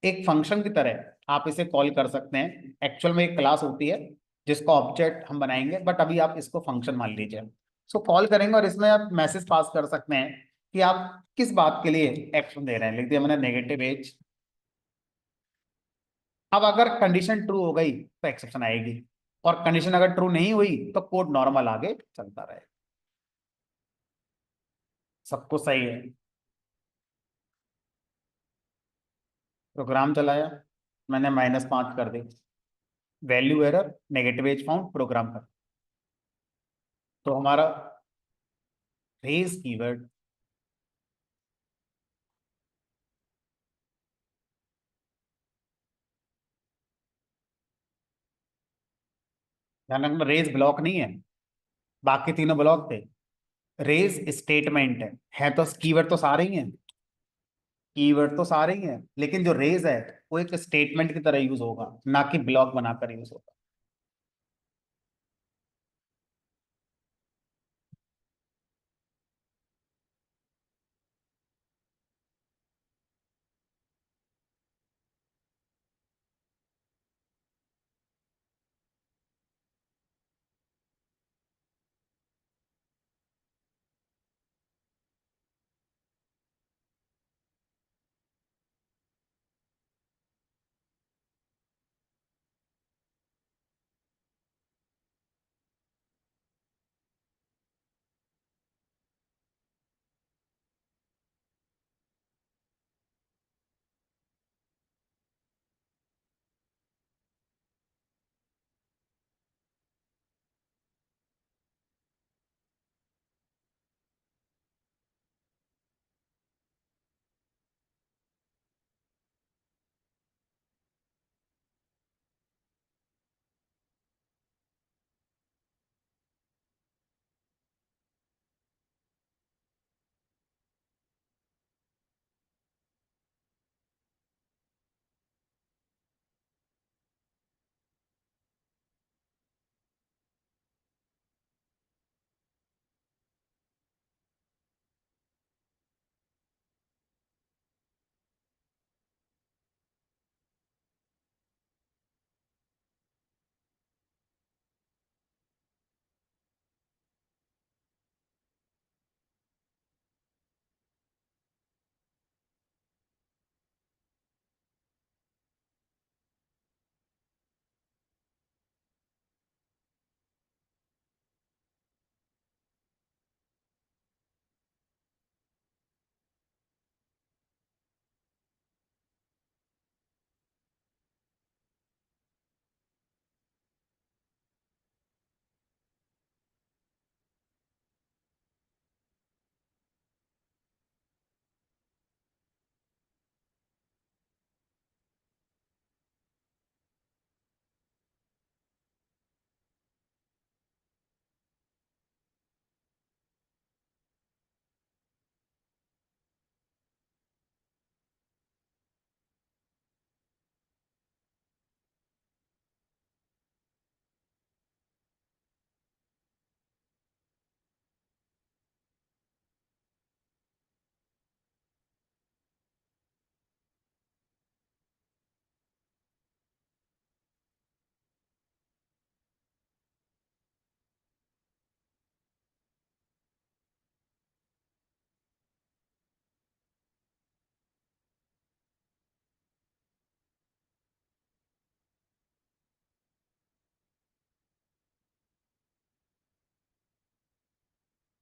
Speaker 1: एक फंक्शन की तरह आप इसे कॉल कर सकते हैं। एक्चुअल में एक क्लास होती है जिसका ऑब्जेक्ट हम बनाएंगे, बट अभी आप इसको फंक्शन मान लीजिए। इसको कॉल करेंगे और इसमें आप मैसेज पास कर सकते हैं कि आप किस बात के लिए एक्शन दे रहे हैं। लिख दिया मैंने नेगेटिव एज। अब अगर कंडीशन ट्रू हो गई तो एक्सेप्शन आएगी, और कंडीशन अगर ट्रू नहीं हुई तो कोड नॉर्मल आगे चलता रहे। सबको सही है? प्रोग्राम चलाया, मैंने -5 कर दी, value error, negative age found, program कर। तो हमारा रेज कीवर्ड, ध्यान रखना रेज ब्लॉक नहीं है, बाकी तीनों ब्लॉक थे। रेज स्टेटमेंट है तो कीवर्ड तो सारे ही हैं, कीवर्ड तो सारे ही हैं, लेकिन जो रेज है वो एक स्टेटमेंट की तरह यूज होगा, ना कि ब्लॉक बनाकर यूज होगा।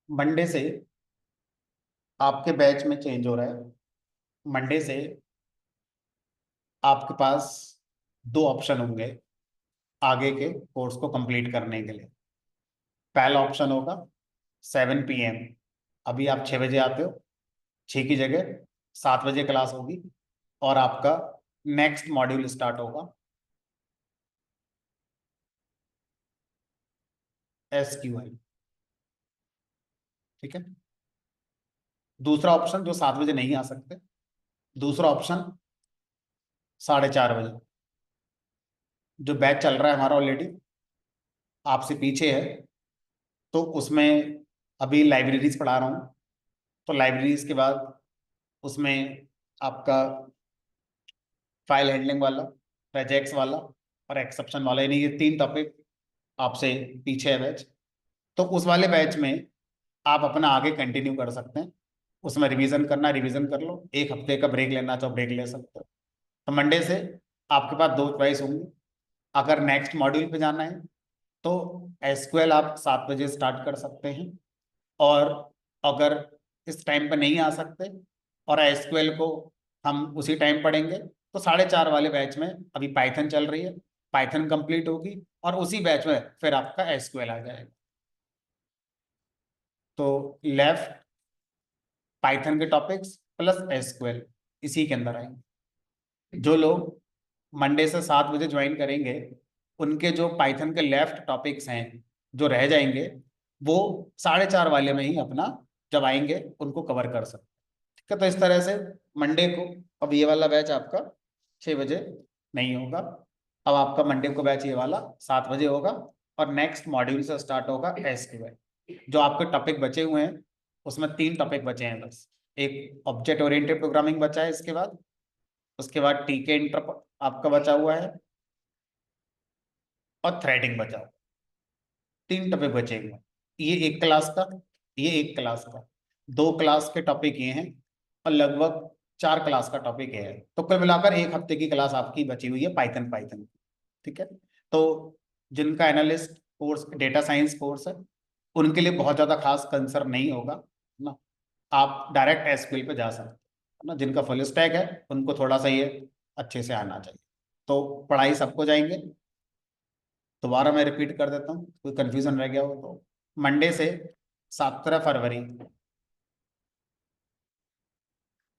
Speaker 1: मंडे से आपके बैच में चेंज हो रहा है। मंडे से आपके पास दो ऑप्शन होंगे आगे के कोर्स को कंप्लीट करने के लिए। पहला ऑप्शन होगा 7 PM। अभी आप 6 बजे आते हो, 6 की जगह 7 बजे क्लास होगी और आपका नेक्स्ट मॉड्यूल स्टार्ट होगा SQL। ठीक है। दूसरा ऑप्शन जो 7 बजे नहीं आ सकते, दूसरा ऑप्शन 4:30 बजे। जो बैच चल रहा है हमारा ऑलरेडी आपसे पीछे है, तो उसमें अभी लाइब्रेरीज पढ़ा रहा हूँ। तो लाइब्रेरीज के बाद उसमें आपका फाइल हैंडलिंग वाला, रेजेक्स वाला और एक्सेप्शन वाला, यानी ये 3 टॉपिक आपसे पीछे है बैच। तो उस वाले बैच में आप अपना आगे कंटिन्यू कर सकते हैं। उसमें रिवीजन करना रिवीजन कर लो, 1 हफ्ते का ब्रेक लेना चाहो ब्रेक ले सकते हो। तो मंडे से आपके पास दो चॉइस होंगी। अगर नेक्स्ट मॉड्यूल पे जाना है तो SQL आप 7 बजे स्टार्ट कर सकते हैं, और अगर इस टाइम पे नहीं आ सकते और SQL को हम उसी टाइम पढ़ेंगे तो 4:30 वाले बैच में अभी पाइथन चल रही है, पाइथन कंप्लीट होगी और उसी बैच में फिर आपका SQL आ जाएगा। तो लेफ्ट पाइथन के टॉपिक्स प्लस SQL इसी के अंदर आएंगे। जो लोग मंडे से 7 बजे ज्वाइन करेंगे उनके जो पाइथन के लेफ्ट टॉपिक्स हैं जो रह जाएंगे, वो 4:30 वाले में ही अपना जब आएंगे उनको कवर कर सकते हैं। ठीक है। तो इस तरह से मंडे को अब ये वाला बैच आपका 6 बजे नहीं होगा। अब आपका मंडे को बैच ये वाला 7 बजे होगा और नेक्स्ट मॉड्यूल से स्टार्ट होगा SQL। जो आपके टॉपिक बचे हुए हैं उसमें 3 टॉपिक बचे हैं बस। एक ऑब्जेक्ट ओरिएंटेड प्रोग्रामिंग बचा है, इसके बाद उसके बाद टीके इंटर आपका बचा हुआ है और थ्रेडिंग बचा हुआ। 3 टॉपिक बचे हुए हैं। ये एक क्लास का, ये एक क्लास का, 2 क्लास के टॉपिक ये हैं और लगभग 4 क्लास का टॉपिक है। तो कुल मिलाकर 1 हफ्ते की क्लास आपकी बची हुई है पाइथन पाइथन। ठीक है। तो जिनका analyst course data science course है उनके लिए बहुत ज़्यादा खास कंसर्न नहीं होगा ना। आप डायरेक्ट SQL पे जा सकते हैं ना। जिनका फुल स्टैक है उनको थोड़ा सा ये अच्छे से आना चाहिए। तो पढ़ाई सबको जाएंगे। दोबारा मैं रिपीट कर देता हूँ, कोई कंफ्यूजन रह गया हो तो। मंडे से 17 फरवरी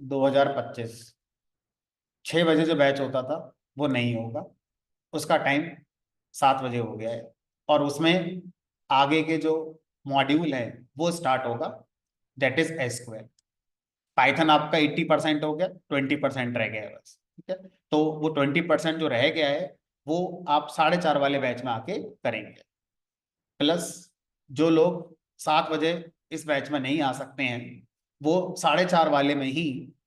Speaker 1: 2025 6 बजे जो बैच होता था वो नहीं होगा। उसका टाइम 7 बजे हो गया है और उसमें आगे के जो मॉड्यूल है वो स्टार्ट होगा, दैट इज SQL। पाइथन आपका 80% हो गया, 20% रह गया है बस। ठीक है। तो वो 20% जो रह गया है वो आप 4:30 वाले बैच में आके करेंगे। प्लस जो लोग 7 बजे इस बैच में नहीं आ सकते हैं वो 4:30 वाले में ही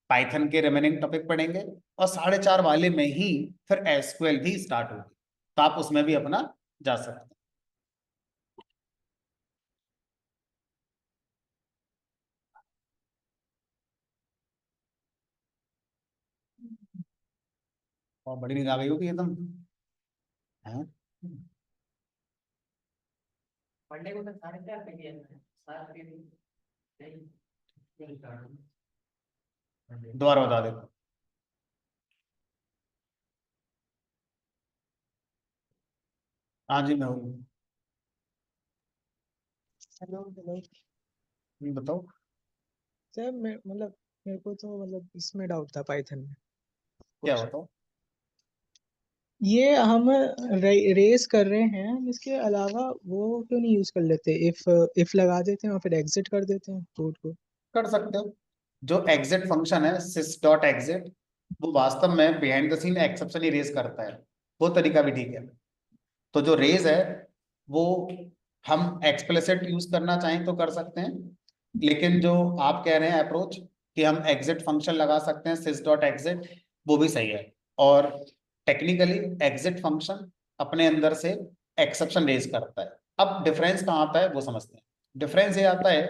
Speaker 1: पाइथन के रिमेनिंग टॉपिक पढ़ेंगे और 4:30 वाले में ही फिर SQL भी स्टार्ट होगी। तो आप उसमें भी अपना जा सकते हैं। और बड़ी नींद आ गई होगी एकदम। हाँ? मंडे को तो 4:30 पे किया है, 7 पे नहीं। दोबारा बता देता। हाँ जी मैं हूँ।
Speaker 2: Hello hello.
Speaker 1: बताओ।
Speaker 2: सर मैं मतलब मेरे को तो मतलब इसमें डाउट था पाइथन में
Speaker 1: क्या
Speaker 2: कुछ।
Speaker 1: बताओ।
Speaker 2: ये हम रेस कर रहे हैं, इसके अलावा वो क्यों नहीं यूज कर लेते? इफ लगा देते हैं और फिर एग्जिट कर देते हैं कोड को।
Speaker 1: कर सकते हो। जो एग्जिट फंक्शन है sys.exit, वो वास्तव में बिहाइंड द सीन एक्सेप्शन ही रेज करता है। वो तरीका भी ठीक है। तो जो रेज है वो हम एक्सप्लिसिट यूज करना चाहें तो कर सकते हैं, लेकिन जो आप कह रहे हैं अप्रोच कि हम एग्जिट फंक्शन लगा सकते हैं sys.exit, वो भी सही है। और टेक्निकली एग्जिट फंक्शन अपने अंदर से एक्सेप्शन रेज करता है। अब डिफरेंस कहाँ आता है वो समझते हैं। डिफरेंस ये आता है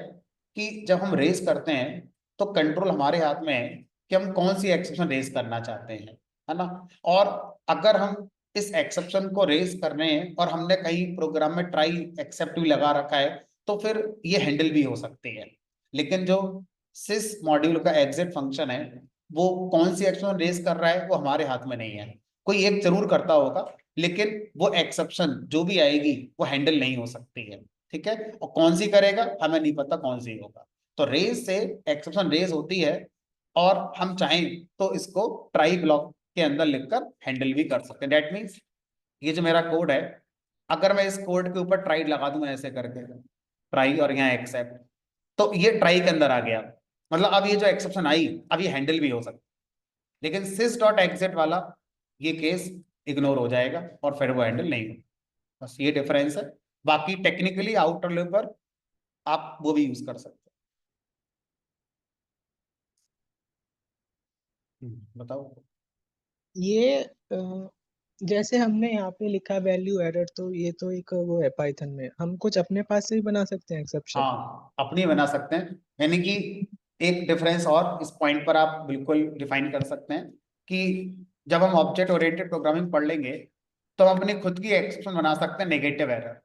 Speaker 1: कि जब हम रेज करते हैं तो कंट्रोल हमारे हाथ में है कि हम कौन सी एक्सेप्शन रेज करना चाहते हैं, है ना। और अगर हम इस एक्सेप्शन को रेज कर रहे हैं और हमने कहीं प्रोग्राम में ट्राई एक्सेप्ट भी लगा रखा है तो फिर ये हैंडल भी हो सकती है। लेकिन जो सिस मॉड्यूल का एग्जिट फंक्शन है, वो कौन सी एक्शन रेज कर रहा है वो हमारे हाथ में नहीं है। कोई एक जरूर करता होगा, लेकिन वो एक्सेप्शन जो भी आएगी वो हैंडल नहीं हो सकती है। ठीक है, और कौन सी करेगा हमें नहीं पता कौन सी होगा। तो रेज से एक्सेप्शन रेज होती है, और हम चाहें तो इसको ट्राई ब्लॉक के अंदर लिखकर हैंडल भी कर सकते हैं। दैट मीन्स ये जो मेरा कोड है, अगर मैं इस कोड के ऊपर ट्राई लगा दूं ऐसे करके, ट्राई और यहाँ एक्सेप्ट, तो ये ट्राई के अंदर आ गया। मतलब अब ये जो एक्सेप्शन आई, अब ये हैंडल भी हो सकता है। लेकिन सिस डॉट एग्जिट वाला ये केस इग्नोर हो जाएगा और फिर वो हैंडल नहीं होगा। बस ये डिफरेंस है। बाकी टेक्निकली आउटर लेवल पर आप वो भी यूज कर सकते हैं। बताओ।
Speaker 2: ये जैसे हमने यहाँ पे लिखा वैल्यू एरर, तो ये तो एक वो है पाइथन में, हम कुछ अपने पास से भी बना सकते हैं एक्सेप्शन।
Speaker 1: हाँ, अपनी बना सकते हैं। यानी कि एक डिफरेंस और इस पॉइंट पर आप बिल्कुल डिफाइन कर सकते हैं कि जब हम ऑब्जेक्ट ओरिएंटेड प्रोग्रामिंग पढ़ लेंगे, तो हम अपनी खुद की एक्सेप्शन बना सकते हैं नेगेटिव एरर।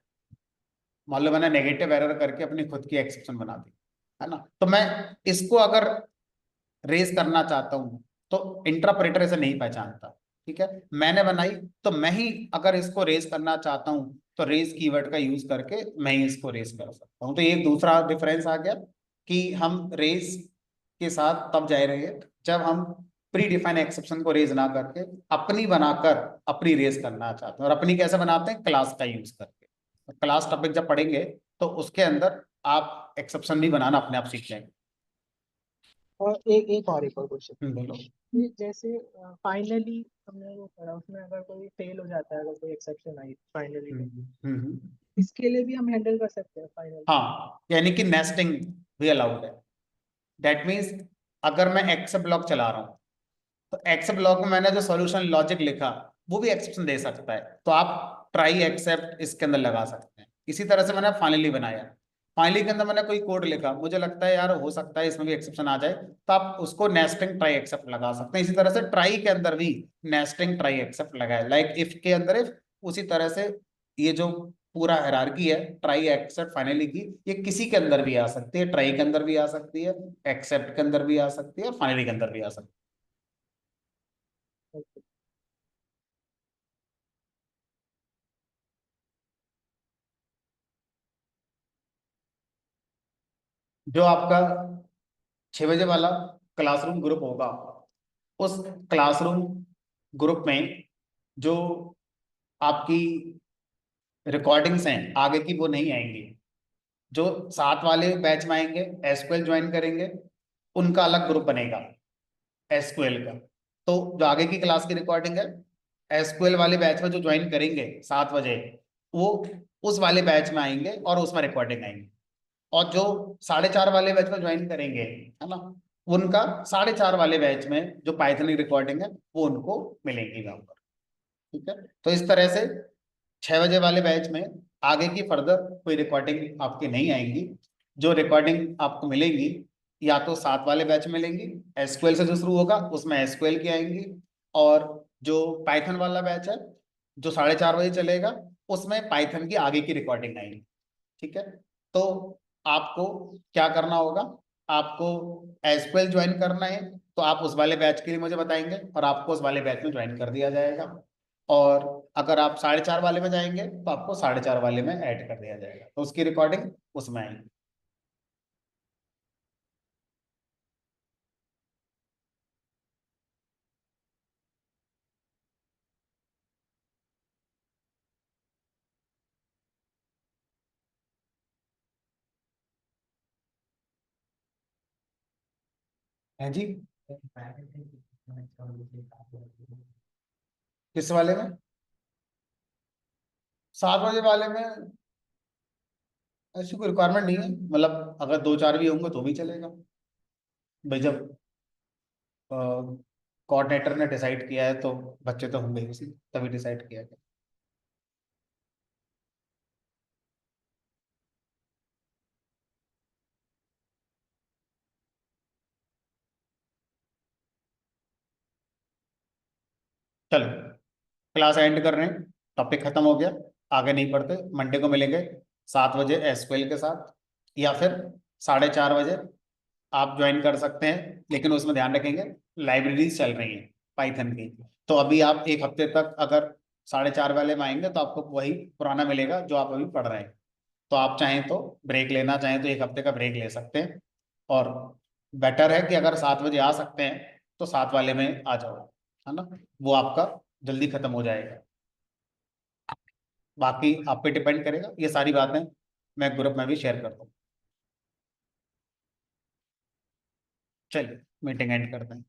Speaker 1: मान लो मैंने नेगेटिव एरर करके अपनी खुद की एक्सेप्शन बना दी, है ना, तो मैं इसको अगर रेज करना चाहता हूँ तो इंटरप्रेटर इसे नहीं पहचानता। ठीक है, मैंने बनाई, तो मैं ही अगर इसको रेज करना चाहता हूँ तो रेज कीवर्ड का यूज करके मैं ही इसको रेज कर सकता हूँ। तो ये दूसरा डिफरेंस आ गया कि हम रेज के साथ तब जा रहे हैं जब हम प्री डिफाइन एक्सेप्शन को रेज ना करके अपनी बनाकर अपनी रेज करना चाहते हैं। और अपनी कैसे बनाते हैं, क्लास का यूज करके। क्लास टॉपिक जब पढ़ेंगे तो उसके अंदर आप एक्सेप्शन भी बनाना अपने आप सीख जाएंगे।
Speaker 2: और एक और क्वेश्चन।
Speaker 1: बोलो।
Speaker 2: ये जैसे फाइनली हमने वो पढ़ा, उसमें अगर कोई फेल हो जाता है, अगर कोई एक्सेप्शन आई फाइनली में,
Speaker 1: हम्म। हम्म।
Speaker 2: इसके लिए भी हम हैंडल कर सकते हैं फाइनल।
Speaker 1: हाँ, यानी कि नेस्टिंग भी अलाउड है। दैट मीन्स अगर मैं एक्सेप ब्लॉक चला रहा हूँ, तो एक्सेप ब्लॉक में मैंने जो सॉल्यूशन लॉजिक लिखा वो भी एक्सेप्शन दे सकता है। तो आप ट्राई एक्सेप्ट इसके अंदर लगा सकते हैं। इसी तरह से मैंने फाइनली बनाया, फाइनली के अंदर मैंने कोई कोड लिखा, मुझे लगता है यार हो सकता है इसमें भी एक्सेप्शन आ जाए, तो आप उसको नेस्टिंग ट्राई एक्सेप्ट लगा सकते हैं। इसी तरह से ट्राई के अंदर भी नेस्टिंग ट्राई एक्सेप्ट लगाए, लाइक इफ के अंदर इफ। उसी तरह से ये जो पूरा हायरार्की है ट्राई एक्सेप्ट फाइनली की, ये किसी के अंदर भी आ सकती है, ट्राई के अंदर भी आ सकती है, एक्सेप्ट के अंदर भी आ सकती है, और फाइनली के अंदर भी आ सकती है। जो आपका 6 बजे वाला क्लासरूम ग्रुप होगा, उस क्लासरूम ग्रुप में जो आपकी रिकॉर्डिंग्स हैं आगे की वो नहीं आएंगी। जो साथ वाले बैच में आएंगे, एसक्यूएल ज्वाइन करेंगे, उनका अलग ग्रुप बनेगा एसक्यूएल का। तो जो आगे की क्लास की रिकॉर्डिंग है, एसक्यूएल वाले बैच में जो ज्वाइन करेंगे 7 बजे, वो उस वाले बैच में आएंगे और उसमें रिकॉर्डिंग आएंगे। और जो 4:30 वाले बैच में ज्वाइन करेंगे, है ना, उनका 4:30 वाले बैच में जो पाइथन की रिकॉर्डिंग है वो उनको मिलेंगी वहां पर। ठीक है, तो इस तरह से 6 बजे वाले बैच में आगे की फर्दर कोई रिकॉर्डिंग आपकी नहीं आएंगी। जो रिकॉर्डिंग आपको मिलेंगी या तो 7 वाले बैच में मिलेंगी, एसक्यूएल से जो शुरू होगा उसमें एसक्यूएल की आएंगी। और जो पाइथन वाला बैच है जो 4:30 बजे चलेगा, उसमें पाइथन की आगे की रिकॉर्डिंग आएगी। ठीक है, तो आपको क्या करना होगा, आपको एसक्यूएल ज्वाइन करना है तो आप उस वाले बैच के लिए मुझे बताएंगे और आपको उस वाले बैच में ज्वाइन कर दिया जाएगा। और अगर आप 4:30 वाले में जाएंगे तो आपको 4:30 वाले में ऐड कर दिया जाएगा, तो उसकी रिकॉर्डिंग उसमें आएगी। है जी। किस वाले में? 7 बजे वाले में ऐसी कोई रिक्वायरमेंट नहीं है। मतलब अगर दो चार भी होंगे तो भी चलेगा भाई। जब कोऑर्डिनेटर ने डिसाइड किया है तो बच्चे तो होंगे ही उसी, तभी डिसाइड किया गया। चलो, क्लास एंड कर रहे हैं, टॉपिक खत्म हो गया, आगे नहीं पढ़ते, मंडे को मिलेंगे। 7 बजे एसक्यूएल के साथ, या फिर 4:30 बजे आप ज्वाइन कर सकते हैं, लेकिन उसमें ध्यान रखेंगे लाइब्रेरीज चल रही है पाइथन की। तो अभी आप एक हफ्ते तक अगर 4:30 वाले में आएंगे तो आपको वही पुराना मिलेगा जो आप अभी पढ़ रहे हैं। तो आप चाहें तो ब्रेक लेना चाहें तो एक हफ्ते का ब्रेक ले सकते हैं, और बेटर है कि अगर 7 बजे आ सकते हैं तो 7 वाले में आ जाओ, है ना, वो आपका जल्दी खत्म हो जाएगा। बाकी आप पे डिपेंड करेगा, ये सारी बातें मैं ग्रुप में भी शेयर कर दूँ। चलिए मीटिंग एंड करते हैं।